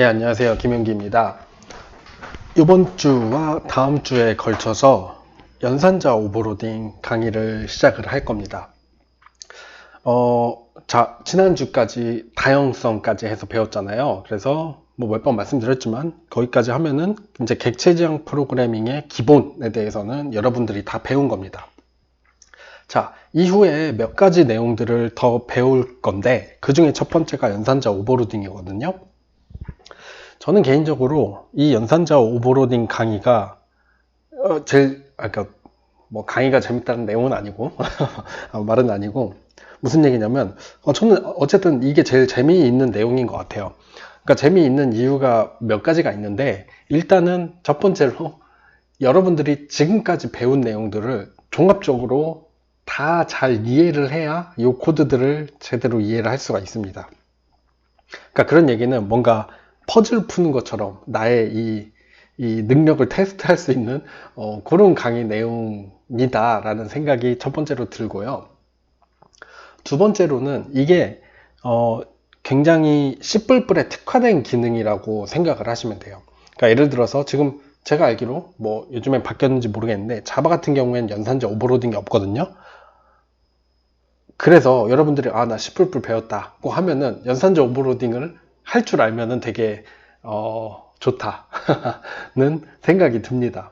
안녕하세요. 김용기입니다. 이번 주와 다음 주에 걸쳐서 연산자 오버로딩 강의를 시작을 할 겁니다. 지난주까지 다형성까지 해서 배웠잖아요. 그래서 뭐 몇 번 말씀드렸지만 거기까지 하면은 이제 객체지향 프로그래밍의 기본에 대해서는 여러분들이 다 배운 겁니다. 자, 이후에 몇 가지 내용들을 더 배울 건데 그 중에 첫 번째가 연산자 오버로딩이거든요. 저는 개인적으로 이 연산자 오버로딩 강의가 뭐 강의가 재밌다는 내용은 아니고 말은 아니고 무슨 얘기냐면 저는 어쨌든 이게 제일 재미있는 내용인 것 같아요. 그러니까 재미있는 이유가 몇 가지가 있는데, 일단은 첫 번째로 여러분들이 지금까지 배운 내용들을 종합적으로 다 잘 이해를 해야 이 코드들을 제대로 이해를 할 수가 있습니다. 그러니까 그런 얘기는 뭔가 퍼즐 푸는 것처럼 나의 이 능력을 테스트할 수 있는 그런 강의 내용이다 라는 생각이 첫 번째로 들고요. 두 번째로는 이게 굉장히 C++에 특화된 기능이라고 생각을 하시면 돼요. 그러니까 예를 들어서 지금 제가 알기로 뭐 요즘에 바뀌었는지 모르겠는데 자바 같은 경우에는 연산자 오버로딩이 없거든요. 그래서 여러분들이 나 C++ 배웠다고 하면은 연산자 오버로딩을 할 줄 알면은 되게 좋다는 생각이 듭니다.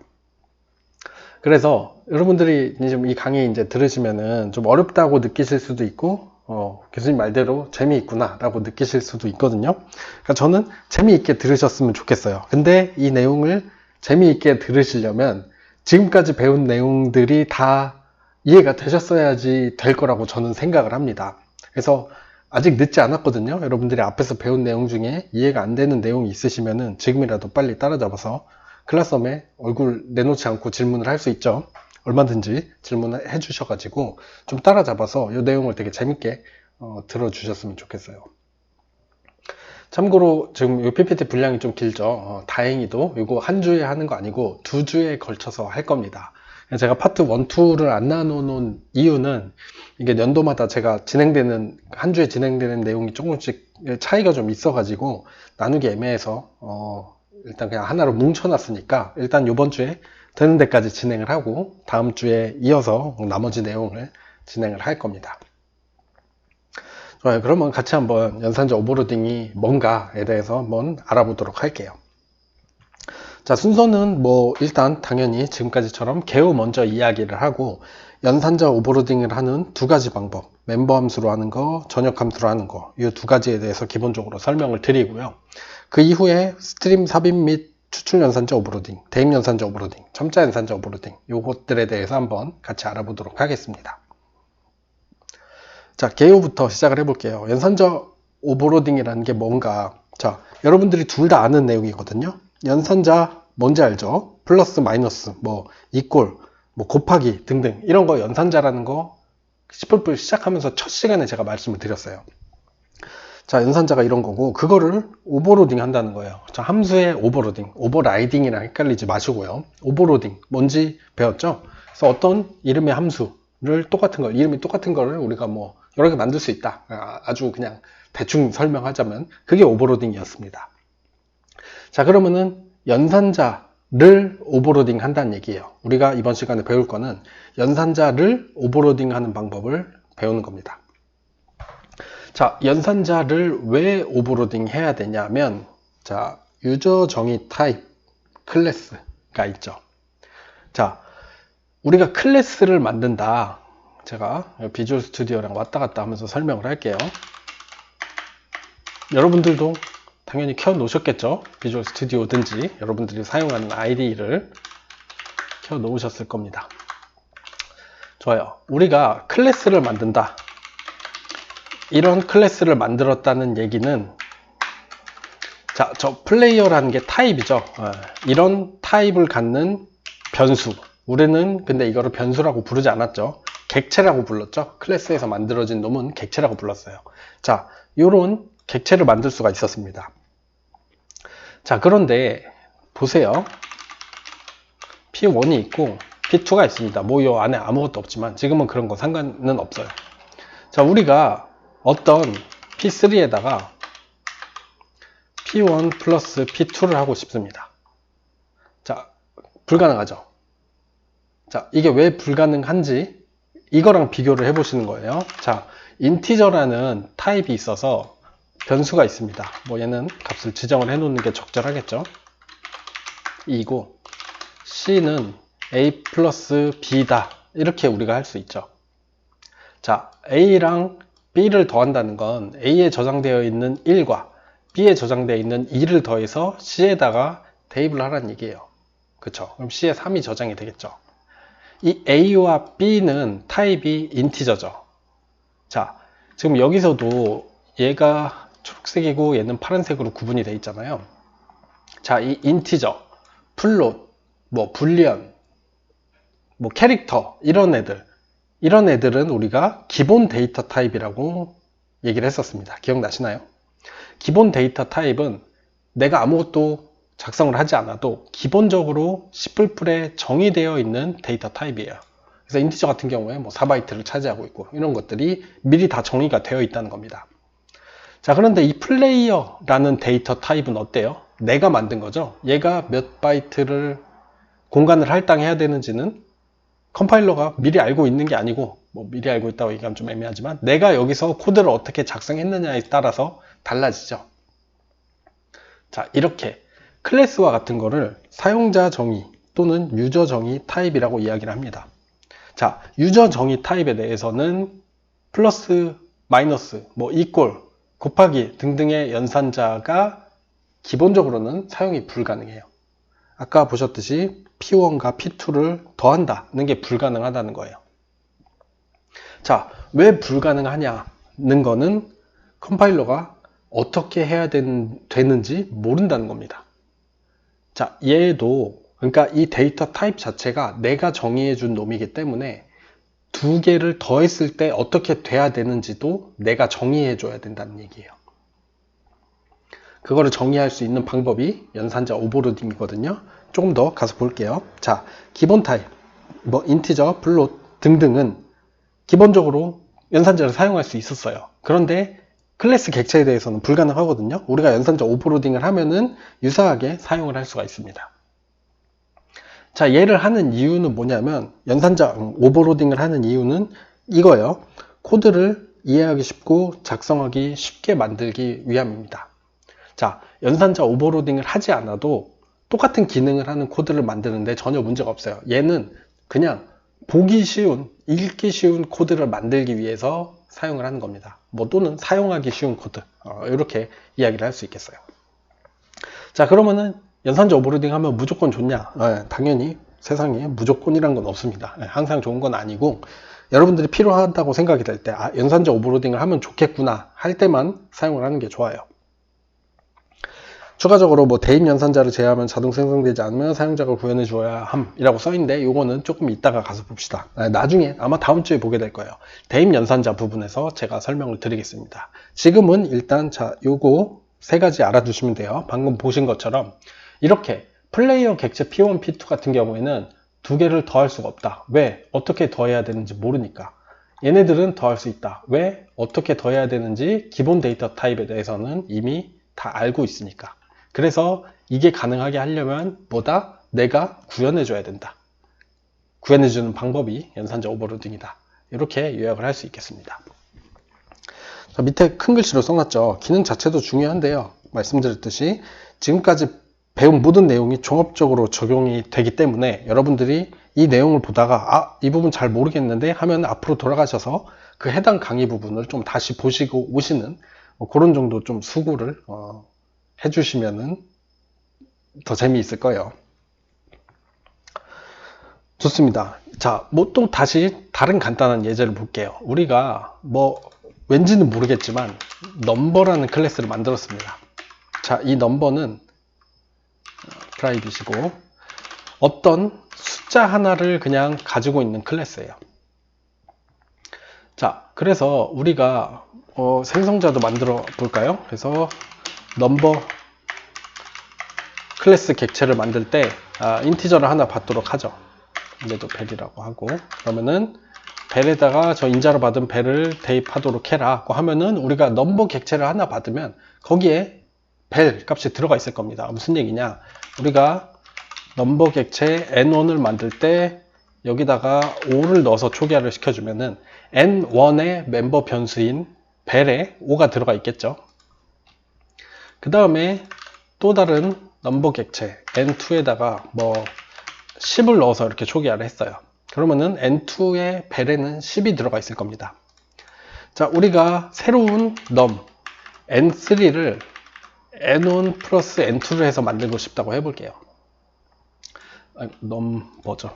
그래서 여러분들이 지금 이 강의 이제 들으시면은 좀 어렵다고 느끼실 수도 있고 교수님 말대로 재미있구나 라고 느끼실 수도 있거든요. 그러니까 저는 재미있게 들으셨으면 좋겠어요. 근데 이 내용을 재미있게 들으시려면 지금까지 배운 내용들이 다 이해가 되셨어야지 될 거라고 저는 생각을 합니다. 그래서 아직 늦지 않았거든요. 여러분들이 앞에서 배운 내용 중에 이해가 안 되는 내용이 있으시면은 지금이라도 빨리 따라잡아서 클라스홈에 얼굴 내놓지 않고 질문을 할 수 있죠. 얼마든지 질문을 해주셔가지고 좀 따라잡아서 이 내용을 되게 재밌게 들어주셨으면 좋겠어요. 참고로 지금 이 PPT 분량이 좀 길죠. 다행히도 이거 한 주에 하는 거 아니고 2주에 걸쳐서 할 겁니다. 제가 파트 1, 2를 안 나눠 놓은 이유는 이게 연도마다 제가 한 주에 진행되는 내용이 조금씩 차이가 좀 있어 가지고 나누기 애매해서 일단 그냥 하나로 뭉쳐 놨으니까 일단 이번 주에 되는 데까지 진행을 하고 다음 주에 이어서 나머지 내용을 진행을 할 겁니다. 좋아요. 그러면 같이 한번 연산자 오버로딩이 뭔가에 대해서 한번 알아보도록 할게요. 자, 순서는 뭐 일단 당연히 지금까지처럼 개요 먼저 이야기를 하고 연산자 오버로딩을 하는 두 가지 방법, 멤버 함수로 하는 거, 전역 함수로 하는 거, 이 두 가지에 대해서 기본적으로 설명을 드리고요. 그 이후에 스트림 삽입 및 추출 연산자 오버로딩, 대입 연산자 오버로딩, 첨자 연산자 오버로딩, 요것들에 대해서 한번 같이 알아보도록 하겠습니다. 자, 개요부터 시작을 해볼게요. 연산자 오버로딩이라는 게 뭔가, 자, 여러분들이 둘 다 아는 내용이거든요. 연산자 뭔지 알죠? 플러스 마이너스 뭐 이꼴 뭐 곱하기 등등 이런 거 연산자라는 거 C++ 시작하면서 첫 시간에 제가 말씀을 드렸어요. 자, 연산자가 이런 거고 그거를 오버로딩 한다는 거예요. 자, 함수의 오버로딩, 오버라이딩이랑 헷갈리지 마시고요. 오버로딩 뭔지 배웠죠? 그래서 어떤 이름의 함수를 이름이 똑같은 거를 우리가 뭐 여러 개 만들 수 있다. 아주 그냥 대충 설명하자면 그게 오버로딩이었습니다. 자, 그러면은 연산자를 오버로딩 한다는 얘기예요. 우리가 이번 시간에 배울 거는 연산자를 오버로딩 하는 방법을 배우는 겁니다. 자, 연산자를 왜 오버로딩 해야 되냐면, 자, 유저 정의 타입 클래스가 있죠. 자, 우리가 클래스를 만든다. 제가 비주얼 스튜디오랑 왔다 갔다 하면서 설명을 할게요. 여러분들도 당연히 켜 놓으셨겠죠. 비주얼 스튜디오든지 여러분들이 사용하는 IDE를 켜 놓으셨을 겁니다. 좋아요. 우리가 클래스를 만든다. 이런 클래스를 만들었다는 얘기는, 자, 저 플레이어라는 게 타입이죠. 이런 타입을 갖는 변수. 우리는 근데 이거를 변수라고 부르지 않았죠. 객체라고 불렀죠. 클래스에서 만들어진 놈은 객체라고 불렀어요. 자, 요런 객체를 만들 수가 있었습니다. 자, 그런데 보세요. P1이 있고 P2가 있습니다. 뭐 요 안에 아무것도 없지만 지금은 그런 거 상관은 없어요. 자, 우리가 어떤 P3에다가 P1 플러스 P2를 하고 싶습니다. 자, 불가능하죠. 자, 이게 왜 불가능한지 이거랑 비교를 해보시는 거예요. 자, 인티저라는 타입이 있어서 변수가 있습니다. 뭐 얘는 값을 지정을 해 놓는 게 적절하겠죠. 2고 C는 A 플러스 B다. 이렇게 우리가 할 수 있죠. 자, A랑 B를 더한다는 건 A에 저장되어 있는 1과 B에 저장되어 있는 2를 더해서 C에다가 대입을 하라는 얘기예요. 그쵸? 그럼 C에 3이 저장이 되겠죠. 이 A와 B는 타입이 인티저죠. 자, 지금 여기서도 얘가 초록색이고 얘는 파란색으로 구분이 되어 있잖아요. 자, 이 인티저, 플롯, 뭐 불리언, 뭐 캐릭터 이런 애들은 우리가 기본 데이터 타입이라고 얘기를 했었습니다. 기억나시나요? 기본 데이터 타입은 내가 아무것도 작성을 하지 않아도 기본적으로 C++에 정의되어 있는 데이터 타입이에요. 그래서 인티저 같은 경우에 뭐 4바이트를 차지하고 있고 이런 것들이 미리 다 정의가 되어 있다는 겁니다. 자, 그런데 이 플레이어라는 데이터 타입은 어때요? 내가 만든 거죠. 얘가 몇 바이트를 공간을 할당해야 되는지는 컴파일러가 미리 알고 있는 게 아니고, 뭐 미리 알고 있다고 얘기하면 좀 애매하지만 내가 여기서 코드를 어떻게 작성했느냐에 따라서 달라지죠. 자, 이렇게 클래스와 같은 거를 사용자 정의 또는 유저 정의 타입이라고 이야기를 합니다. 자, 유저 정의 타입에 대해서는 플러스, 마이너스, 뭐 이꼴, 곱하기 등등의 연산자가 기본적으로는 사용이 불가능해요. 아까 보셨듯이 P1과 P2를 더한다는 게 불가능하다는 거예요. 자, 왜 불가능하냐는 거는 컴파일러가 어떻게 해야 되는지 모른다는 겁니다. 자, 얘도 그러니까 이 데이터 타입 자체가 내가 정의해 준 놈이기 때문에 두 개를 더했을 때 어떻게 돼야 되는지도 내가 정의해 줘야 된다는 얘기예요. 그거를 정의할 수 있는 방법이 연산자 오버로딩이거든요. 조금 더 가서 볼게요. 자, 기본 타입, 뭐 인티저, 플롯 등등은 기본적으로 연산자를 사용할 수 있었어요. 그런데 클래스 객체에 대해서는 불가능하거든요. 우리가 연산자 오버로딩을 하면은 유사하게 사용을 할 수가 있습니다. 자, 얘를 하는 이유는 뭐냐면 연산자 오버로딩을 하는 이유는 이거예요. 코드를 이해하기 쉽고 작성하기 쉽게 만들기 위함입니다. 자, 연산자 오버로딩을 하지 않아도 똑같은 기능을 하는 코드를 만드는데 전혀 문제가 없어요. 얘는 그냥 보기 쉬운, 읽기 쉬운 코드를 만들기 위해서 사용을 하는 겁니다. 뭐 또는 사용하기 쉬운 코드, 이렇게 이야기를 할 수 있겠어요. 자, 그러면은 연산자 오버로딩 하면 무조건 좋냐? 당연히 세상에 무조건이란 건 없습니다. 항상 좋은 건 아니고 여러분들이 필요하다고 생각이 될 때 연산자 오버로딩을 하면 좋겠구나 할 때만 사용을 하는 게 좋아요. 추가적으로 뭐 대입 연산자를 제외하면 자동 생성되지 않으면 사용자가 구현해 주어야 함이라고 써있는데 이거는 조금 이따가 가서 봅시다. 나중에 아마 다음 주에 보게 될 거예요. 대입 연산자 부분에서 제가 설명을 드리겠습니다. 지금은 일단 자, 요거 세 가지 알아두시면 돼요. 방금 보신 것처럼 이렇게 플레이어 객체 P1, P2 같은 경우에는 두 개를 더할 수가 없다. 왜? 어떻게 더해야 되는지 모르니까. 얘네들은 더할 수 있다. 왜? 어떻게 더해야 되는지 기본 데이터 타입에 대해서는 이미 다 알고 있으니까. 그래서 이게 가능하게 하려면 뭐다? 내가 구현해줘야 된다. 구현해주는 방법이 연산자 오버로딩이다. 이렇게 요약을 할 수 있겠습니다. 자, 밑에 큰 글씨로 써놨죠. 기능 자체도 중요한데요. 말씀드렸듯이 지금까지 배운 모든 내용이 종합적으로 적용이 되기 때문에 여러분들이 이 내용을 보다가 이 부분 잘 모르겠는데 하면 앞으로 돌아가셔서 그 해당 강의 부분을 좀 다시 보시고 오시는 그런 정도 좀 수고를 해주시면은 더 재미있을 거예요. 좋습니다. 자, 뭐 또 다시 다른 간단한 예제를 볼게요. 우리가 뭐 왠지는 모르겠지만 넘버라는 클래스를 만들었습니다. 자, 이 넘버는 프라이빗이고 어떤 숫자 하나를 그냥 가지고 있는 클래스예요. 자, 그래서 우리가 생성자도 만들어 볼까요? 그래서 넘버 클래스 객체를 만들 때 인티저를 하나 받도록 하죠. 얘도 벨이라고 하고 그러면은 벨에다가 저 인자로 받은 벨을 대입하도록 해라 하면은 우리가 넘버 객체를 하나 받으면 거기에 벨 값이 들어가 있을 겁니다. 무슨 얘기냐? 우리가 넘버 객체 n1을 만들 때 여기다가 5를 넣어서 초기화를 시켜주면은 n1의 멤버 변수인 벨에 5가 들어가 있겠죠. 그 다음에 또 다른 넘버 객체 n2에다가 뭐 10을 넣어서 이렇게 초기화를 했어요. 그러면은 n2의 벨에는 10이 들어가 있을 겁니다. 자, 우리가 새로운 n3를 n1 플러스 n2를 해서 만들고 싶다고 해볼게요. 넘버죠.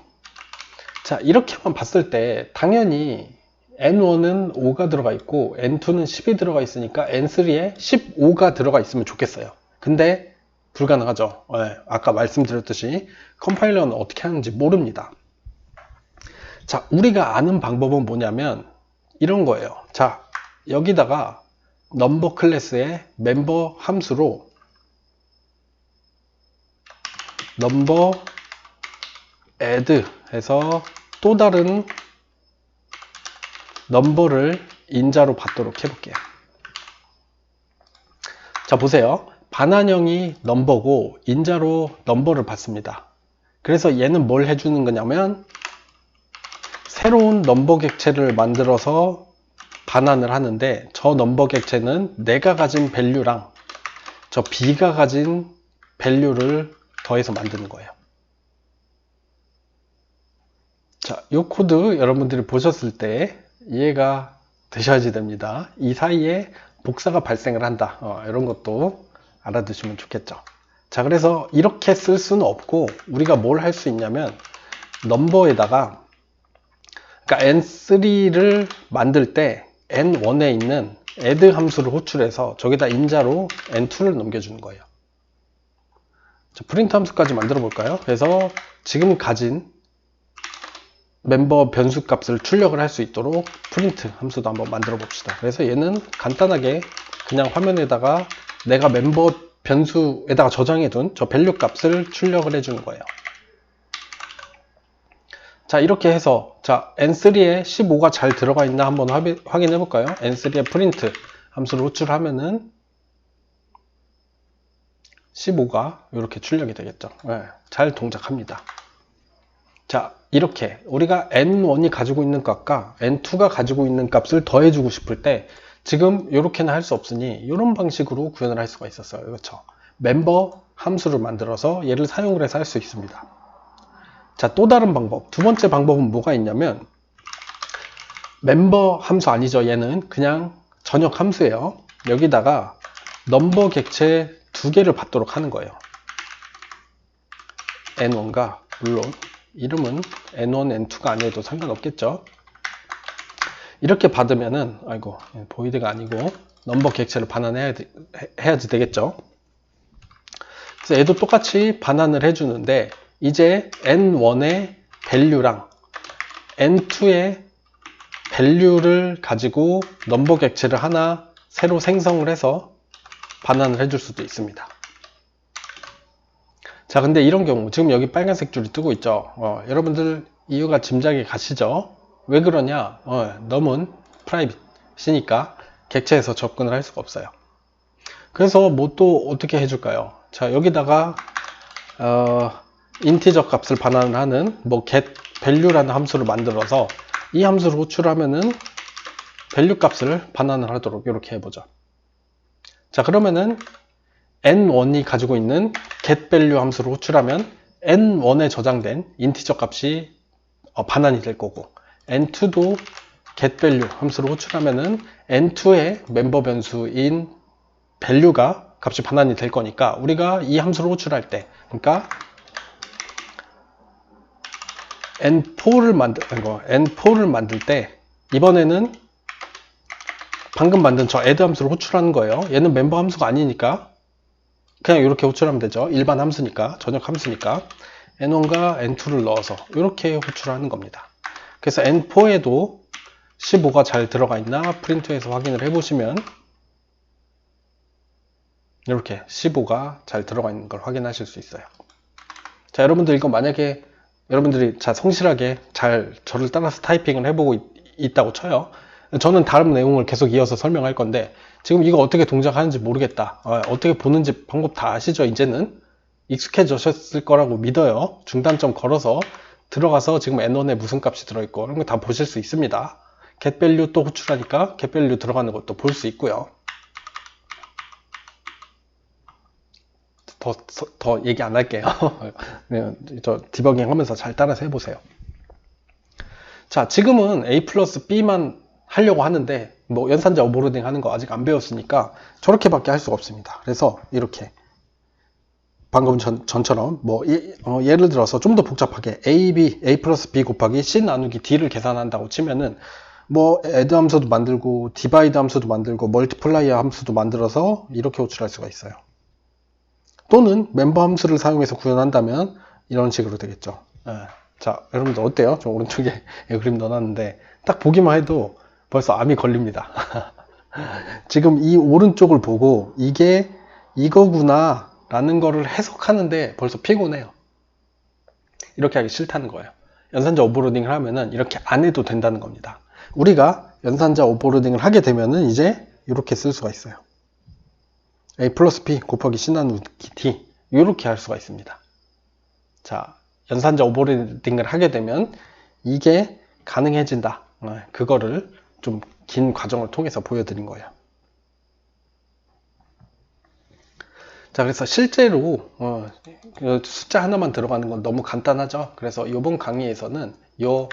자, 이렇게만 봤을 때 당연히 n1은 5가 들어가 있고 n2는 10이 들어가 있으니까 n3에 15가 들어가 있으면 좋겠어요. 근데 불가능하죠. 네, 아까 말씀드렸듯이 컴파일러는 어떻게 하는지 모릅니다. 자, 우리가 아는 방법은 뭐냐면 이런 거예요. 자, 여기다가 넘버 클래스의 멤버 함수로 넘버 add 해서 또 다른 넘버를 인자로 받도록 해볼게요. 자, 보세요. 반환형이 넘버고 인자로 넘버를 받습니다. 그래서 얘는 뭘 해주는 거냐면 새로운 넘버 객체를 만들어서 반환을 하는데 저 넘버 객체는 내가 가진 밸류랑 저 b가 가진 밸류를 더해서 만드는 거예요. 자, 이 코드 여러분들이 보셨을 때 이해가 되셔야지 됩니다. 이 사이에 복사가 발생을 한다. 이런 것도 알아두시면 좋겠죠. 자, 그래서 이렇게 쓸 수는 없고 우리가 뭘 할 수 있냐면 넘버에다가 그러니까 n3를 만들 때 n1에 있는 add 함수를 호출해서 저기다 인자로 n2를 넘겨주는 거예요. 자, 프린트 함수까지 만들어 볼까요? 그래서 지금 가진 멤버 변수 값을 출력을 할 수 있도록 프린트 함수도 한번 만들어 봅시다. 그래서 얘는 간단하게 그냥 화면에다가 내가 멤버 변수에다가 저장해 둔 저 밸류 값을 출력을 해 주는 거예요. 자, 이렇게 해서 자, n3에 15가 잘 들어가 있나 한번 확인해 볼까요? n3에 프린트 함수를 호출하면은 15가 이렇게 출력이 되겠죠. 네, 잘 동작합니다. 자, 이렇게 우리가 n1이 가지고 있는 값과 n2가 가지고 있는 값을 더해주고 싶을 때 지금 이렇게는 할 수 없으니 이런 방식으로 구현을 할 수가 있었어요. 그렇죠? 멤버 함수를 만들어서 얘를 사용을 해서 할 수 있습니다. 자, 또 다른 방법, 두 번째 방법은 뭐가 있냐면 멤버 함수 아니죠. 얘는 그냥 전역 함수예요. 여기다가 넘버 객체 두 개를 받도록 하는 거예요. n1과 물론 이름은 n1, n2가 아니어도 상관없겠죠. 이렇게 받으면은 아이고 보이드가 아니고 넘버 객체를 반환해야지 되겠죠. 그래서 얘도 똑같이 반환을 해주는데 이제 n1의 밸류랑 n2의 밸류를 가지고 넘버 객체를 하나 새로 생성을 해서 반환을 해줄 수도 있습니다. 자, 근데 이런 경우 지금 여기 빨간색 줄이 뜨고 있죠. 여러분들 이유가 짐작이 가시죠? 왜 그러냐? 넘은 프라이빗이니까 객체에서 접근을 할 수가 없어요. 그래서 뭐 또 어떻게 해줄까요? 자, 여기다가 인티저 값을 반환을 하는 뭐 get value라는 함수를 만들어서 이 함수를 호출하면은 밸류 값을 반환을 하도록 이렇게 해보죠. 자, 그러면은 n1이 가지고 있는 getValue 함수를 호출하면 n1에 저장된 인티저 값이 반환이 될 거고 n2도 getValue 함수를 호출하면은 n2의 멤버 변수인 value가 값이 반환이 될 거니까 우리가 이 함수를 호출할 때 그러니까 n4를 만들 때 이번에는 방금 만든 저 add 함수를 호출하는 거예요. 얘는 멤버 함수가 아니니까 그냥 이렇게 호출하면 되죠. 일반 함수니까, 전역 함수니까 n1과 n2를 넣어서 이렇게 호출하는 겁니다. 그래서 n4에도 15가 잘 들어가 있나 프린트해서 확인을 해보시면 이렇게 15가 잘 들어가 있는 걸 확인하실 수 있어요. 자, 여러분들 이거 만약에 여러분들이 자 성실하게 잘 저를 따라서 타이핑을 해보고 있다고 쳐요. 저는 다른 내용을 계속 이어서 설명할 건데 지금 이거 어떻게 동작하는지 모르겠다. 어떻게 보는지 방법 다 아시죠? 이제는 익숙해지셨을 거라고 믿어요. 중단점 걸어서 들어가서 지금 n1에 무슨 값이 들어있고 이런 거 다 보실 수 있습니다. getValue 또 호출하니까 getValue 들어가는 것도 볼 수 있고요. 더 얘기 안 할게요. 저 디버깅 하면서 잘 따라서 해보세요. 자, 지금은 A 플러스 B만 하려고 하는데 뭐 연산자 오버로딩 하는 거 아직 안 배웠으니까 저렇게밖에 할 수가 없습니다. 그래서 이렇게 방금 전처럼 뭐 예를 들어서 좀 더 복잡하게 A 플러스 B 곱하기 C 나누기 D를 계산한다고 치면은 뭐 add 함수도 만들고 divide 함수도 만들고 multiply 함수도 만들어서 이렇게 호출할 수가 있어요. 또는 멤버 함수를 사용해서 구현한다면 이런 식으로 되겠죠. 자, 여러분들 어때요? 저 오른쪽에 그림 넣어놨는데 딱 보기만 해도 벌써 암이 걸립니다. 지금 이 오른쪽을 보고 이게 이거구나 라는 거를 해석하는데 벌써 피곤해요. 이렇게 하기 싫다는 거예요. 연산자 오버로딩을 하면은 이렇게 안 해도 된다는 겁니다. 우리가 연산자 오버로딩을 하게 되면은 이제 이렇게 쓸 수가 있어요. A 플러스 B 곱하기 C 나누기 D 이렇게 할 수가 있습니다. 자, 연산자 오버로딩을 하게 되면 이게 가능해진다. 그거를 좀 긴 과정을 통해서 보여드린 거예요. 자, 그래서 실제로 숫자 하나만 들어가는 건 너무 간단하죠. 그래서 이번 강의에서는 이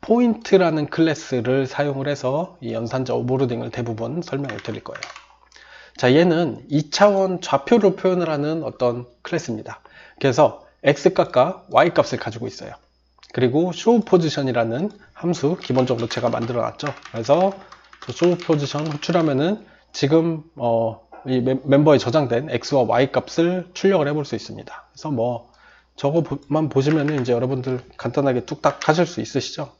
포인트라는 클래스를 사용을 해서 이 연산자 오버로딩을 대부분 설명을 드릴 거예요. 자, 얘는 2차원 좌표를 표현을 하는 어떤 클래스입니다. 그래서 x값과 y값을 가지고 있어요. 그리고 showPosition이라는 함수 기본적으로 제가 만들어 놨죠. 그래서 showPosition 호출하면은 지금 이 멤버에 저장된 x와 y 값을 출력을 해볼 수 있습니다. 그래서 뭐 저거만 보시면은 이제 여러분들 간단하게 뚝딱 하실 수 있으시죠.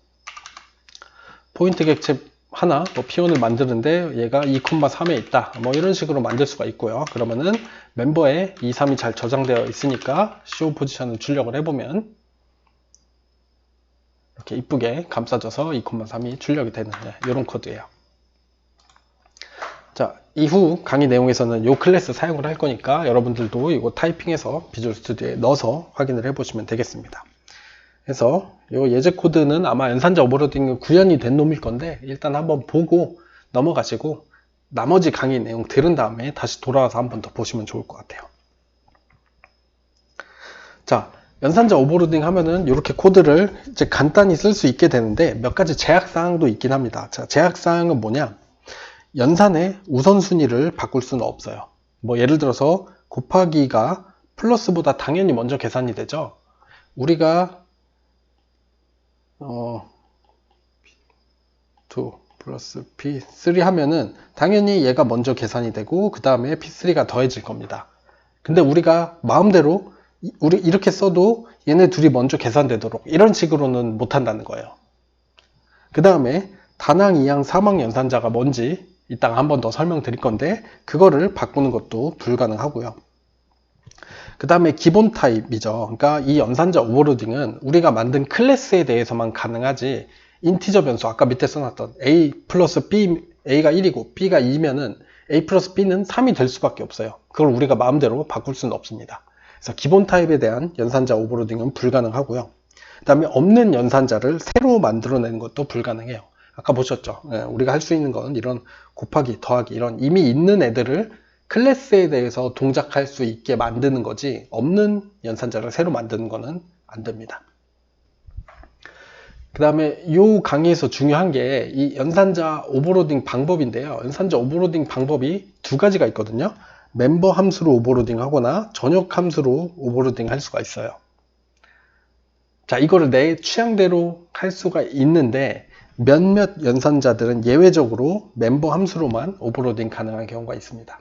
포인트 객체 하나 뭐 P1을 만드는데 얘가 2,3에 있다. 뭐 이런 식으로 만들 수가 있고요. 그러면은 멤버에 2, 3이 잘 저장되어 있으니까 show 포지션을 출력을 해보면 이렇게 이쁘게 감싸져서 2,3이 출력이 되는 이런 코드예요. 자, 이후 강의 내용에서는 이 클래스 사용을 할 거니까 여러분들도 이거 타이핑해서 비주얼 스튜디오에 넣어서 확인을 해 보시면 되겠습니다. 그래서 이 예제 코드는 아마 연산자 오버로딩 구현이 된 놈일 건데 일단 한번 보고 넘어가시고 나머지 강의 내용 들은 다음에 다시 돌아와서 한번 더 보시면 좋을 것 같아요. 자, 연산자 오버로딩 하면은 이렇게 코드를 이제 간단히 쓸 수 있게 되는데 몇 가지 제약사항도 있긴 합니다. 자, 제약사항은 뭐냐? 연산의 우선순위를 바꿀 수는 없어요. 뭐 예를 들어서 곱하기가 플러스보다 당연히 먼저 계산이 되죠. 우리가 2 플러스 P3 하면은 당연히 얘가 먼저 계산이 되고 그 다음에 P3가 더해질 겁니다. 근데 우리가 마음대로 우리 이렇게 써도 얘네 둘이 먼저 계산되도록 이런 식으로는 못한다는 거예요. 그 다음에 단항, 이항, 사망 연산자가 뭔지 이따가 한 번 더 설명드릴 건데 그거를 바꾸는 것도 불가능하고요. 그 다음에 기본 타입이죠. 그러니까 이 연산자 오버로딩은 우리가 만든 클래스에 대해서만 가능하지 인티저 변수 아까 밑에 써놨던 A 플러스 B A가 1이고 B가 2면은 A 플러스 B는 3이 될 수밖에 없어요. 그걸 우리가 마음대로 바꿀 수는 없습니다. 그래서 기본 타입에 대한 연산자 오버로딩은 불가능하고요. 그 다음에 없는 연산자를 새로 만들어내는 것도 불가능해요. 아까 보셨죠? 우리가 할 수 있는 건 이런 곱하기, 더하기 이런 이미 있는 애들을 클래스에 대해서 동작할 수 있게 만드는 거지 없는 연산자를 새로 만드는 거는 안 됩니다. 그 다음에 이 강의에서 중요한 게 이 연산자 오버로딩 방법인데요. 연산자 오버로딩 방법이 두 가지가 있거든요. 멤버 함수로 오버로딩 하거나 전역 함수로 오버로딩 할 수가 있어요. 자, 이거를 내 취향대로 할 수가 있는데 몇몇 연산자들은 예외적으로 멤버 함수로만 오버로딩 가능한 경우가 있습니다.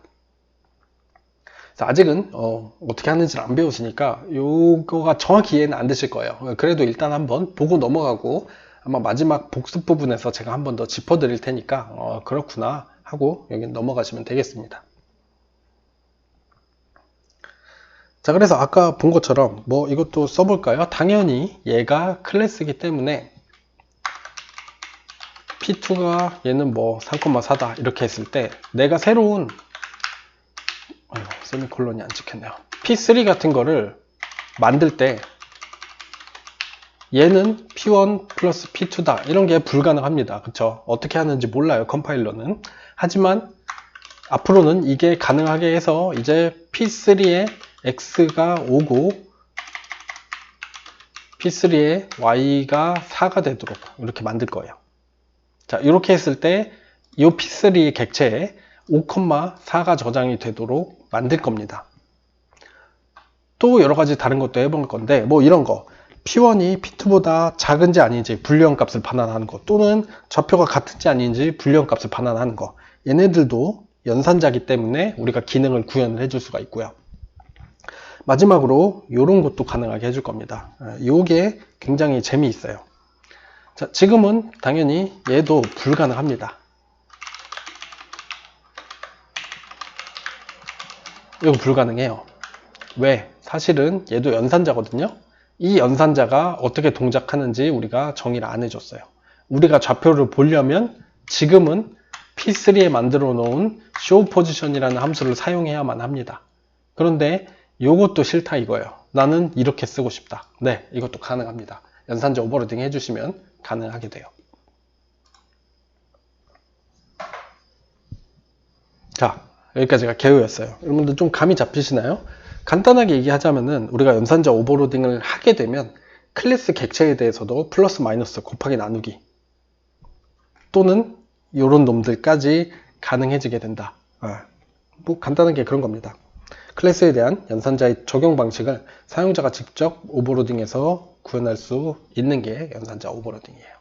자, 아직은 어떻게 하는지를 안 배우시니까 요거가 정확히 이해는 안 되실 거예요. 그래도 일단 한번 보고 넘어가고 아마 마지막 복습 부분에서 제가 한번 더 짚어 드릴 테니까 그렇구나 하고 여기 넘어가시면 되겠습니다. 자, 그래서 아까 본 것처럼 뭐 이것도 써볼까요? 당연히 얘가 클래스이기 때문에 P2가 얘는 뭐 3,4다 이렇게 했을 때 내가 새로운 세미콜론이 안 찍혔네요. P3 같은 거를 만들 때 얘는 P1 플러스 P2다 이런 게 불가능합니다. 그쵸? 어떻게 하는지 몰라요, 컴파일러는. 하지만 앞으로는 이게 가능하게 해서 이제 P3에 X가 5고 P3에 Y가 4가 되도록 이렇게 만들 거예요. 자, 이렇게 했을 때 이 P3 객체에 5,4가 저장이 되도록 만들 겁니다. 또 여러 가지 다른 것도 해볼 건데, 뭐 이런 거. P1이 P2보다 작은지 아닌지 불리한 값을 반환하는 거, 또는 좌표가 같은지 아닌지 불리한 값을 반환하는 거. 얘네들도 연산자기 때문에 우리가 기능을 구현을 해줄 수가 있고요. 마지막으로 이런 것도 가능하게 해줄 겁니다. 이게 굉장히 재미있어요. 자, 지금은 당연히 얘도 불가능합니다. 이거 불가능해요. 왜? 사실은 얘도 연산자거든요. 이 연산자가 어떻게 동작하는지 우리가 정의를 안 해줬어요. 우리가 좌표를 보려면 지금은 P3에 만들어 놓은 showPosition이라는 함수를 사용해야만 합니다. 그런데 이것도 싫다 이거예요. 나는 이렇게 쓰고 싶다. 네, 이것도 가능합니다. 연산자 오버로딩 해주시면 가능하게 돼요. 자, 여기까지가 개요였어요. 여러분들 좀 감이 잡히시나요? 간단하게 얘기하자면은 우리가 연산자 오버로딩을 하게 되면 클래스 객체에 대해서도 플러스 마이너스 곱하기 나누기 또는 이런 놈들까지 가능해지게 된다. 뭐 간단하게 그런 겁니다. 클래스에 대한 연산자의 적용 방식을 사용자가 직접 오버로딩해서 구현할 수 있는 게 연산자 오버로딩이에요.